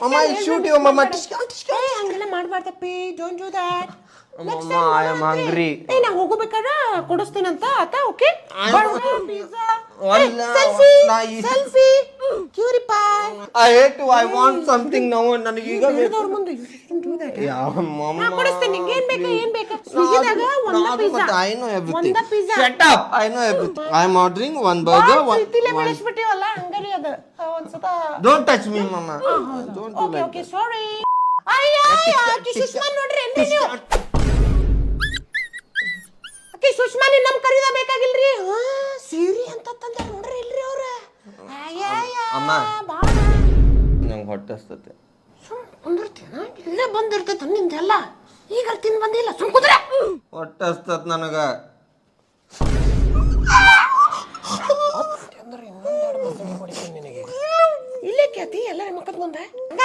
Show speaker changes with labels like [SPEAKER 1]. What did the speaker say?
[SPEAKER 1] Mama, I shoot you, Mama.
[SPEAKER 2] ಹಂಗೆಲ್ಲ ಮಾಡ್ಬಾರ್ದಪ್ಪಿ, don't do that.
[SPEAKER 1] Mama, I am hungry.
[SPEAKER 2] ನಾ ಹೋಗಬೇಕಾದ್ರೆ ಕೊಡಿಸ್ತೀನಂತ ಆತ. ಓಕೆ ಪಿಜ್ಜಾ ಸೆಲ್ಫಿ ಕ್ಯೂರಿಫೈ.
[SPEAKER 1] I hate to. I want something now. ನನಗೆ ಈಗ
[SPEAKER 2] ಬೇರೆದವ್ರ ಮುಂದೆ
[SPEAKER 1] Mama.
[SPEAKER 2] ಕೊಡಿಸ್ತೀನಿ. ನಿಂಗೆ ಏನ್ ಬೇಕಾ ಸ್ವಿಗ್ಗಿದಾಗ ಒಂದ ಪಿಜ್ಜಾ.
[SPEAKER 1] I know everything.
[SPEAKER 2] ಒಂದ pizza.
[SPEAKER 1] Shut up. I know everything. I am ordering one burger.
[SPEAKER 2] ಇತಿಲೆ ಬೆಳೆಸ್ಬಿಟ್ಟಿವಲ್ಲ ಹಂಗರಿ ಅದು ಒಂದ್ಸತ.
[SPEAKER 1] Don't touch me, Mama. Don't do like
[SPEAKER 2] okay sorry. ಅಯ್ಯ ಸುಷ್ಮಾ ನೋಡ್ರಿ ಎನ್ರಿ ನೀವು. ಅಕ್ಕಿ ಸುಷ್ಮಾ ನಿನ್ನ ನಮ್ ಕರೀದ ಬೇಕಾಗಿಲ್ರಿ. ಸೀರಿ ಅಂತ ತಂದ ನೋಡ್ರಿ ಇಲ್ರಿ ಅವ್ರ.
[SPEAKER 1] ಅಮ್ಮ
[SPEAKER 2] ಬಾ
[SPEAKER 1] ನಂಗೆ ಹೊಟ್ಟೆ ಹಸ್ತತೆ.
[SPEAKER 2] ಕುಂದಿರ್ತೀನ ಇಲ್ಲೇ ಬಂದಿರ್ತೈತೆ ನಿಂದೆಲ್ಲ. ಈಗ ತಿನ್ ಬಂದಿಲ್ಲ ಸುಮ್ ಕುದ್ರೆ.
[SPEAKER 1] ಹೊಟ್ಟೆ ಹಸ್ತತ್ ನನಗ.
[SPEAKER 2] ಇಲ್ಲೇ ಕೇತಿ ಎಲ್ಲ ಮಕ್ಕದ ಮುಂದೆ